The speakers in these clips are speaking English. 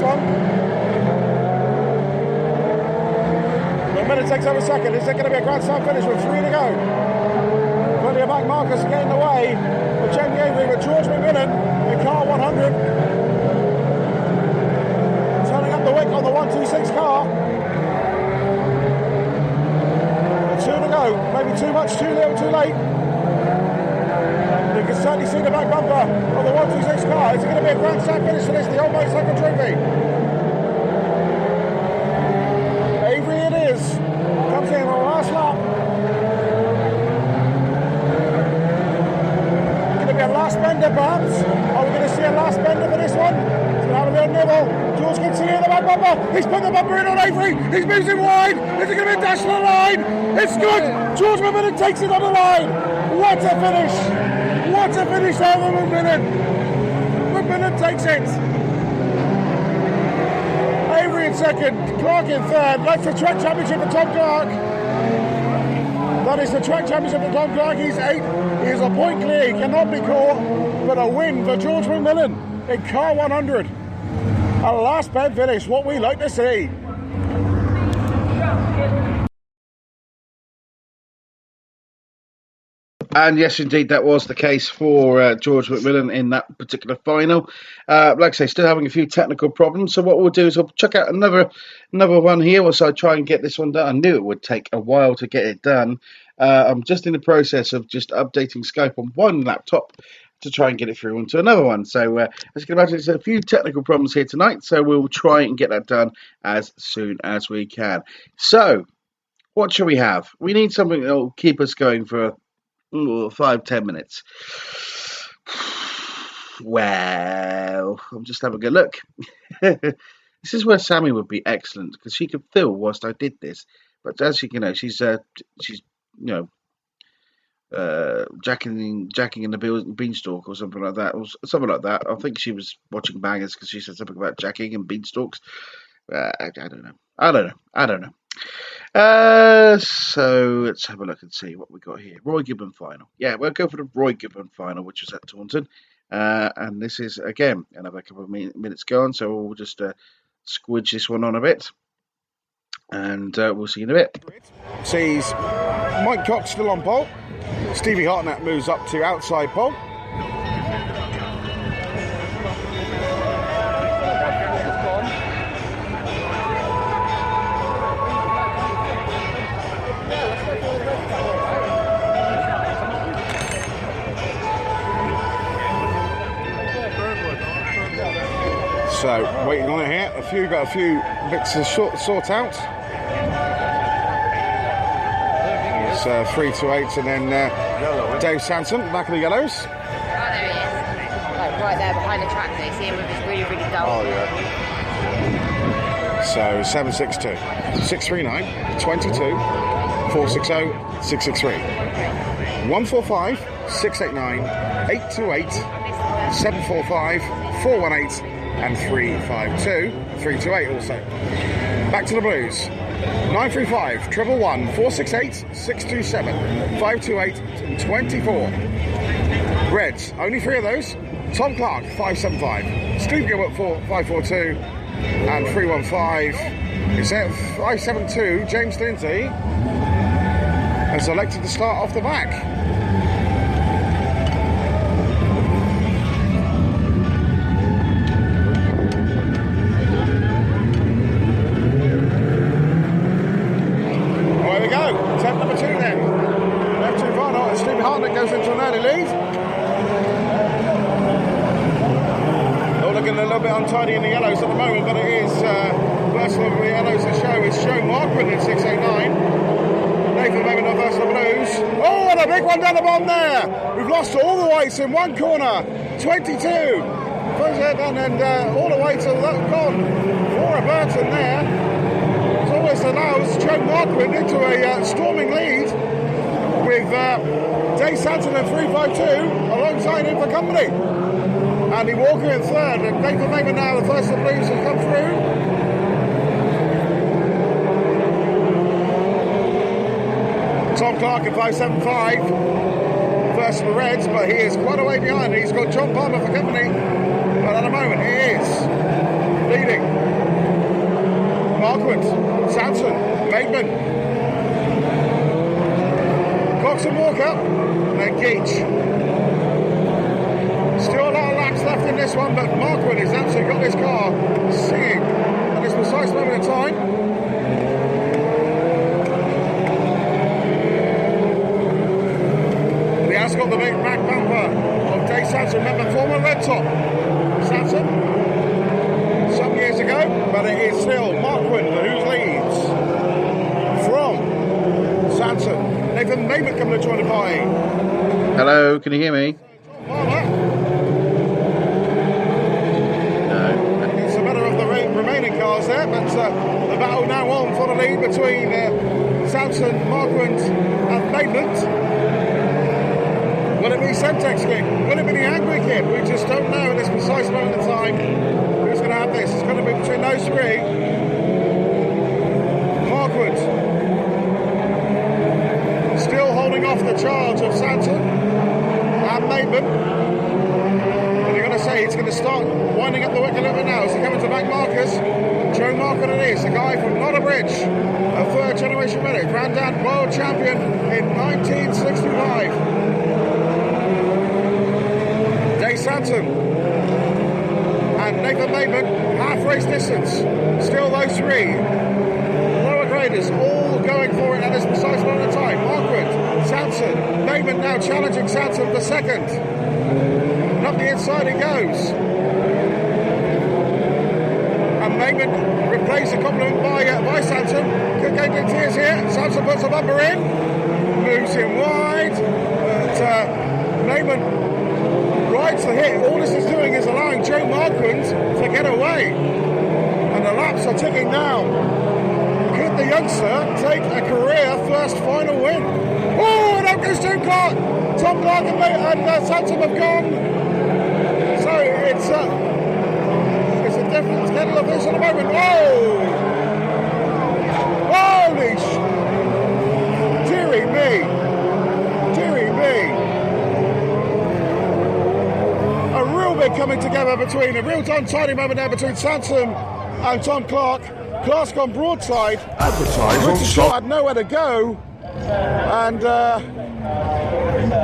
one. The minute takes over second. Is it going to be a grand slam finish with 3 to go? Plenty of back markers to get in the way of Jamie Avery, but George McMillan in car 100. Turning up the wick on the 126 car. 2 to go. Maybe too much, too little, too late. You can certainly see the back bumper of the 126 car. Is it going to be a grand slam finish for this, the old motorcycle trophy? Avery it is. Comes in on the last lap. Going to be a last bender perhaps. Are we going to see a last bender for this one? It's going to have a little nibble. George can see in the back bumper. He's put the bumper in on Avery. He's moves him wide. Is it going to be a dash on the line? It's good. George McMillan takes it on the line. What a finish. What a finish over McMillan. McMillan takes it. Avery in second, Clark in third. That's the track championship for Tom Clark. That is the track championship for Tom Clark. He's 8. He is a point clear. He cannot be caught. But a win for George McMillan in car 100. A last bend finish, what we like to see. And yes, indeed, that was the case for George McMillan in that particular final. Like I say, still having a few technical problems. So what we'll do is we'll check out another one here. Whilst I try and get this one done. I knew it would take a while to get it done. I'm just in the process of just updating Skype on one laptop to try and get it through onto another one. So as you can imagine, there's a few technical problems here tonight. So we'll try and get that done as soon as we can. So what shall we have? We need something that will keep us going for 5-10 minutes. Well, I'm just having a look. This is where Sammy would be excellent because she could fill whilst I did this. But as you know, she's jacking in the beanstalk or something like that, I think she was watching Bangers because she said something about jacking and beanstalks. I don't know. So let's have a look and see what we got here. Roy Gibbon final. Yeah, we'll go for the Roy Gibbon final, which was at Taunton. And this is, again, another couple of minutes gone, so we'll just squidge this one on a bit. And we'll see you in a bit. Sees Mike Cox still on pole. Stevie Hartnett moves up to outside pole. So waiting on it here. Got a few bits to sort out. It's 3 to 8, and then Dave Sanson back of the yellows. Oh, there he is. Like right there behind the track. They see him with his really, really dull. Oh yeah. So 762, 639, 22, 460, 663, 145, 689, 828, 745, 418. And 352, 328 also. Back to the Blues. 935, 111, 468, 627, 528, and 24. Reds, only 3 of those. Tom Clark, 575. Steve Gilbert, 542. And 315 is at 572. James Lindsay has elected to start off the back. Goes into an early lead. They're looking a little bit untidy in the yellows at the moment, but it is first of the yellows to show is Show Markman in 689. Nathan Maven on first of the Blues. Oh, and a big one down the bottom there. We've lost all the whites in one corner. 22. And all the way to that gone. Laura Burton there. As always allows Show Markman into a storming lead with Dave Sanson at 352 alongside him for company. Andy Walker in third, and Nathan Maven now the first of the Blues has come through. Tom Clark at 575, first of the Reds, but he is quite a way behind. He's got John Palmer for company, but at the moment he is leading. Marquand, Sanson, Bateman, Cox and Walker, and then Geach. Still a lot of laps left in this one, but Marquand has absolutely got this car singing at this precise moment in time. He has got the big back bumper of Dave Sanson, remember former Red Top Sanson some years ago, but it is still Marquand who leads from Sanson. Nathan Maybert coming to join the party. Hello, can you hear me? It's a matter of the remaining cars there, but the battle now on for the lead between Sanson, Marquand and Maitland. Will it be Semtex kid? Will it be the Angry kid? We just don't know at this precise moment in time who's going to have this. It's going to be between those three. Marquand still holding off the charge of Sanson and Maitland. Say it's going to start winding up the wick a little bit now as they come into back markers. Joe Marquand it is, the guy from Bridge, a third generation medic, Grandad world champion in 1965. Dave Sanson and Nathan Maitland, half race distance. Still those three lower graders all going for it at this precise moment of time. Marquand, Sanson, Maitland now challenging Sanson for second. Up the inside he goes. And Maitland replaces a compliment by Sanson. Could go to tears here. Sanson puts a bumper in. Moves him wide. But Maitland rides the hit. All this is doing is allowing Joe Marquand to get away. And the laps are ticking down. Could the youngster take a career first final win? Oh, and out goes Tom Clark. Tom Clark and Sanson have gone. So it's a different kettle of fish at the moment. Oh! Holy dearie me. Dearie me. A real big coming together between a real untidy moment there between Sanson and Tom Clark. Clark's gone broadside. Advertise on Shot had nowhere to go. And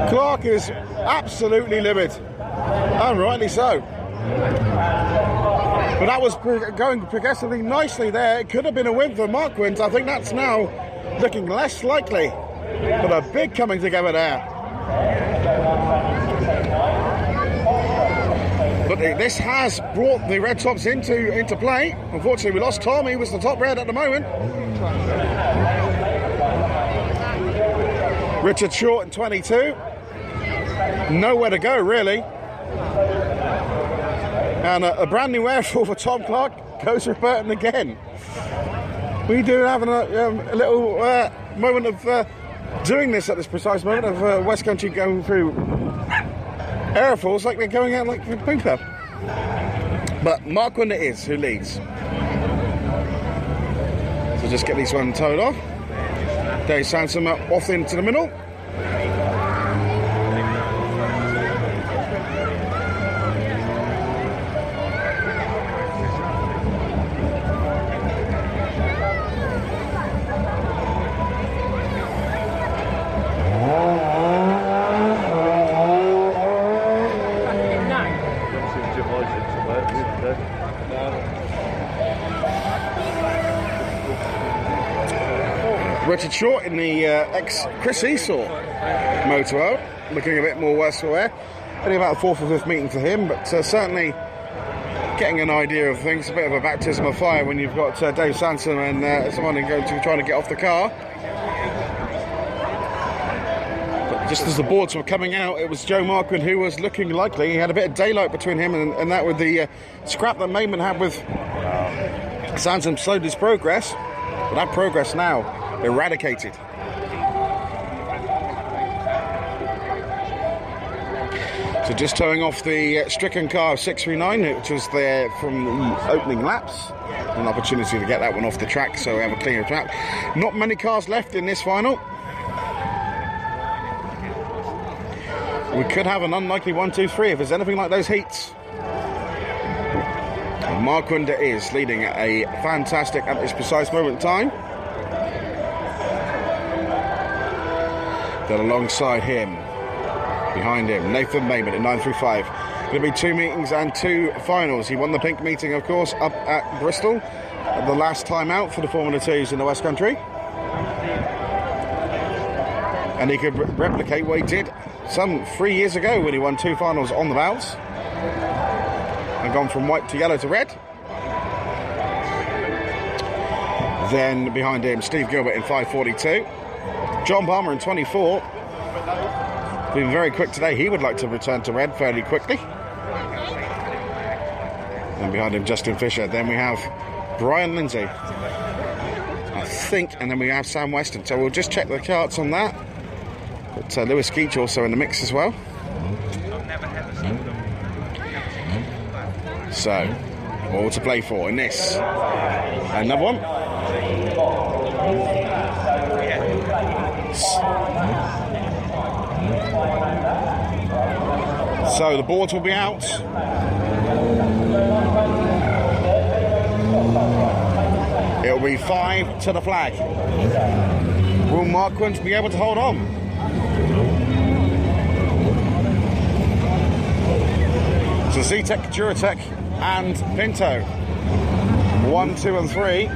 Clark is absolutely livid. And rightly so. But that was going progressively nicely there. It could have been a win for Marquand. I think that's now looking less likely. But a big coming together there. But this has brought the Red Tops into play. Unfortunately, we lost Tom. He was the top red at the moment. Richard Short in 22. Nowhere to go, really. And a brand new airfall for Tom Clark goes with Burton again. We do have a little moment of doing this at this precise moment of West Country going through airfalls like they're going out like a pooper. But Marquand it is who leads. So just get this one towed off. Dave Sanson off into the middle. Richard Short in the ex-Chris Esau motor, looking a bit more worse for wear. Only about a fourth or fifth meeting for him, but certainly getting an idea of things. A bit of a baptism of fire when you've got Dave Sanson and someone trying to get off the car. But just as the boards were coming out, it was Joe Marquand who was looking likely. He had a bit of daylight between him and that with the scrap that Mayman had with Sanson slowed his progress. But that progress now eradicated. So just towing off the stricken car of 639, which was there from the opening laps. An opportunity to get that one off the track, so we have a cleaner track. Not many cars left in this final. We could have an unlikely 1, 2, 3 if there's anything like those heats. Marquand is leading a fantastic at this precise moment in time. Then alongside him, behind him, Nathan Mayman at 935. Going to be 2 meetings and 2 finals. He won the pink meeting, of course, up at Bristol the last time out for the Formula 2s in the West Country. And he could replicate what he did some 3 years ago when he won 2 finals on the bounce and gone from white to yellow to red. Then behind him, Steve Gilbert in 5:42. John Palmer in 24. Been very quick today. He would like to return to red fairly quickly. And behind him, Justin Fisher. Then we have Brian Lindsay, I think, and then we have Sam Weston. So we'll just check the charts on that. But Lewis Keach also in the mix as well. So, all to play for in this. Another one. So the boards will be out. It'll be 5 to the flag. Will Marquand be able to hold on? So Zetec, Duratec and Pinto. 1, 2 and 3.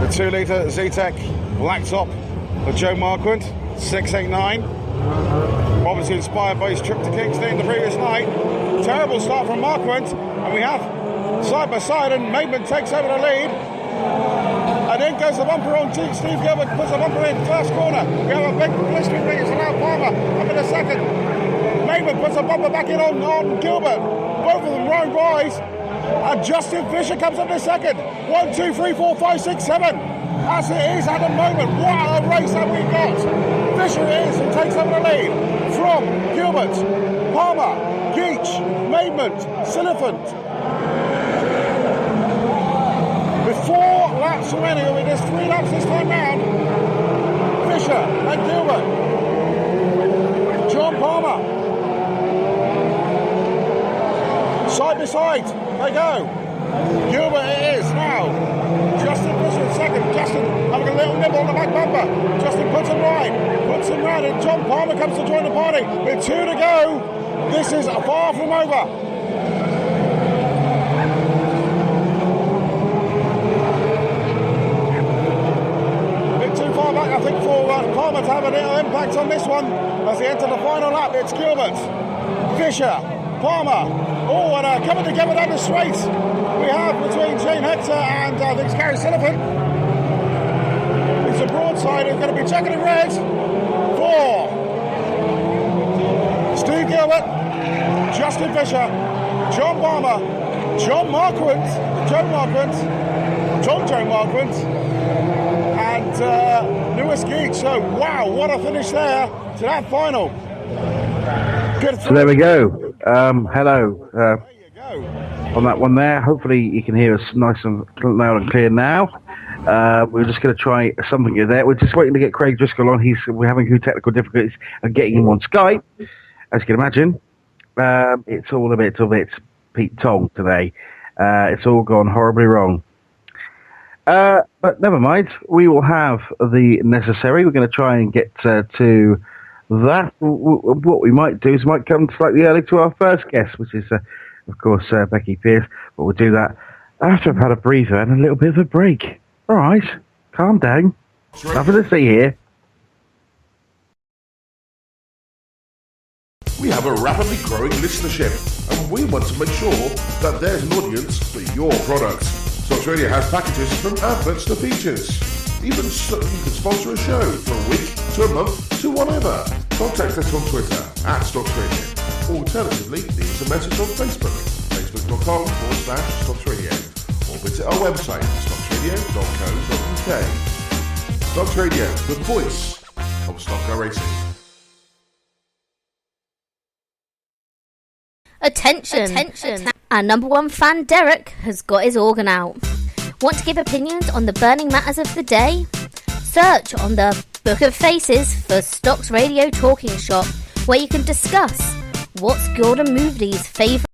The 2 litre Zetec blacktop for Joe Marquand, 689. Obviously inspired by his trip to Kingston the previous night. Terrible start from Marquand, and we have side by side, and Maidman takes over the lead. And in goes the bumper on Steve Gilbert, puts the bumper in first corner. We have a big blistering ring, it's allowed Palmer up in a second. Maidman puts the bumper back in on Gilbert. Both of them round wise. And Justin Fisher comes up in second. 1, 2, 3, 4, 5, 6, 7. As it is at the moment. What a race have we got. Fisher is and takes over the lead from Gilbert, Palmer, Geach, Maidman, Silliphant. With 4 laps remaining, I mean, there's 3 laps this time round. Fisher and Gilbert. John Palmer. Side by side, they go. Gilbert it is now. Justin Fisher in second. Justin having a little nibble on the back bumper. Justin puts him right, and John Palmer comes to join the party. With 2 to go, this is far from over. A bit too far back, I think, for Palmer to have a little impact on this one as they enter the final lap. It's Gilbert, Fisher, Palmer, all and coming together down the straight. We have between Shane Hector and I think it's Gary Sullivan. It's a broadside who's going to be checking in red for Steve Gilbert, Justin Fisher, John Palmer, Joe Marquand, and Lewis Geach. So wow, what a finish there to that final. Good. So there we go. Hello. There you go. On that one there. Hopefully you can hear us nice and loud and clear now. We're just going to try something there. We're just waiting to get Craig Driscoll on. We're having a few technical difficulties and getting him on Skype. As you can imagine, it's all a bit Pete Tong today. It's all gone horribly wrong. But never mind. We will have the necessary. We're going to try and get to that. What we might do is we might come slightly early to our first guest, which is, of course, Becky Pearce. But we'll do that after I've had a breather and a little bit of a break. All right, calm down. Nothing to see here. We have a rapidly growing listenership, and we want to make sure that there's an audience for your products. Stoxradio has packages from adverts to features. Even so, you can sponsor a show for a week, to a month, to whatever. Contact us on Twitter @Stoxradio. Alternatively, leave us a message on Facebook, facebook.com/Stoxradio, or visit our website, stoxradio.co.uk. Stoxradio, the voice of stock car racing. Attention. Our number one fan, Derek, has got his organ out. Want to give opinions on the burning matters of the day? Search on the Book of Faces for Stoxradio Talking Shop, where you can discuss what's Gordon Moodley's favourite